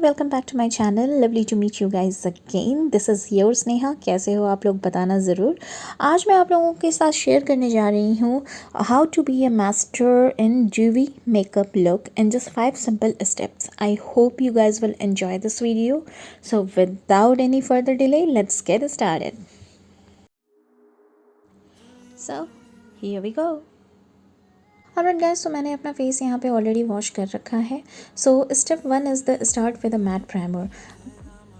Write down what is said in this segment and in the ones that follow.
Welcome back to my channel. Lovely to meet you guys again. This is your Sneha. कैसे हो आप लोग बताना ज़रूर। आज मैं आप लोगों के साथ शेयर करने जा रही हूँ how to be a master in DEWY makeup look in just 5 simple steps. I hope you guys will enjoy this video. So without any further delay let's get started. So here we go. Alright guys, तो मैंने अपना face यहाँ पे already wash कर रखा है। So step 1 is the start with a matte primer.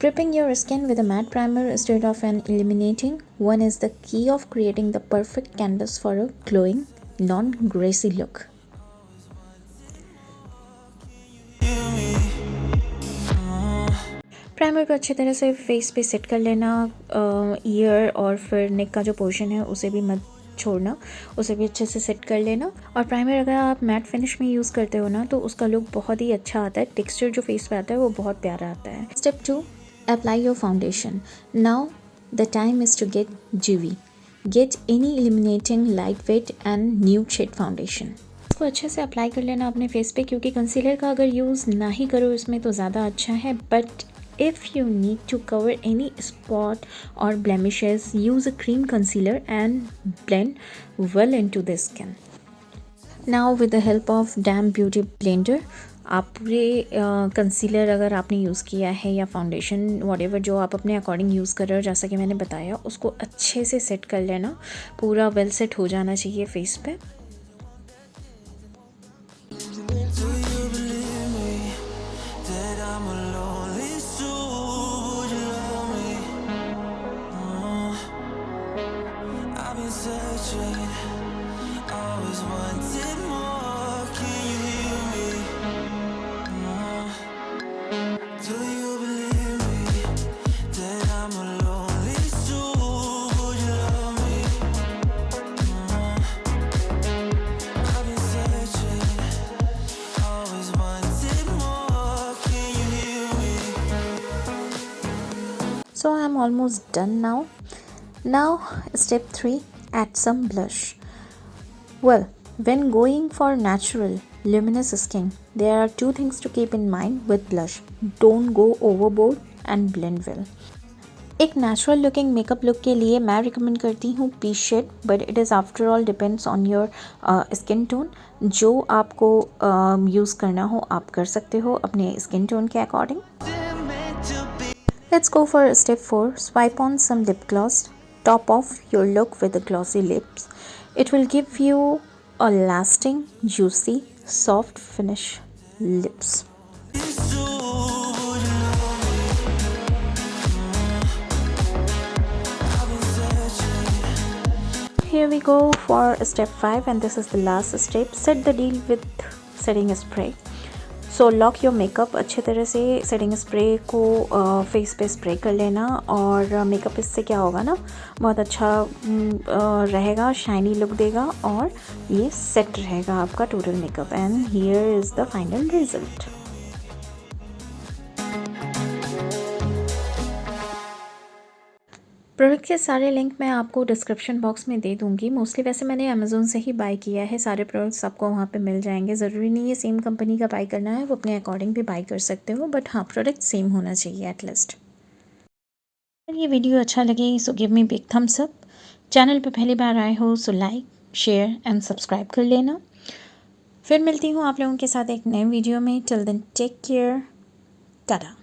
Prepping your skin with a matte primer instead of an illuminating one is the key of creating the perfect canvas for a glowing, non-greasy look. Primer को अच्छी तरह से face पे set कर लेना। Year और फिर नेक का जो पोर्शन है उसे भी मत छोड़ना, उसे भी अच्छे से सेट कर लेना। और प्राइमर अगर आप मैट फिनिश में यूज़ करते हो ना तो उसका लुक बहुत ही अच्छा आता है। टेक्सचर जो फेस पे आता है वो बहुत प्यारा आता है। Step 2, apply your foundation. Now the time is to get dewy. Get any illuminating lightweight and nude shade foundation. इसको अच्छे से अप्लाई कर लेना अपने फेस पे, क्योंकि कंसीलर का अगर यूज़ ना ही करो इसमें तो ज़्यादा अच्छा है। But if you need to cover any spot or blemishes, use a cream concealer and blend well into the skin. Now with the help of damp beauty blender, आप पूरे कंसीलर अगर आपने यूज़ किया है या फाउंडेशन व्हाटएवर जो आप अपने अकॉर्डिंग यूज़ कर रहे हो, जैसा कि मैंने बताया, उसको अच्छे से सेट कर लेना। पूरा वेल सेट हो जाना चाहिए फेस पे। So I'm almost done now. Now step 3, add some blush. Well, when going for natural luminous skin, there are 2 things to keep in mind with blush. Don't go overboard and blend well. एक natural looking makeup look के लिए मैं recommend करती हूँ peach shade, but it is after all depends on your skin tone. जो आपको use करना हो आप कर सकते हो अपने स्किन टोन के according. Let's go for step 4. Swipe on some lip gloss. Top off your look with the glossy lips. It will give you a lasting, juicy, soft finish lips. Here we go for step 5, and this is the last step. Set the deal with setting spray. So lock your makeup. अच्छे तरह से setting spray को face पे spray कर लेना, और makeup इससे क्या होगा ना, बहुत अच्छा रहेगा, शाइनी लुक देगा और ये सेट रहेगा आपका total makeup. And here is the final result. Product के सारे लिंक मैं आपको डिस्क्रिप्शन बॉक्स में दे दूँगी। मोस्टली वैसे मैंने अमेज़ोन से ही बाय किया है। सारे प्रोडक्ट्स आपको वहाँ पे मिल जाएंगे। ज़रूरी नहीं है सेम कंपनी का बाय करना है, वो अपने अकॉर्डिंग भी बाय कर सकते हो, बट हाँ प्रोडक्ट सेम होना चाहिए एटलीस्ट। अगर ये वीडियो अच्छा लगे so give me big thumbs up. Channel पर पहली बार आए हो so like, share and subscribe कर लेना। फिर मिलती हूँ आप लोगों के साथ एक नए वीडियो में। Till then take care, Tata.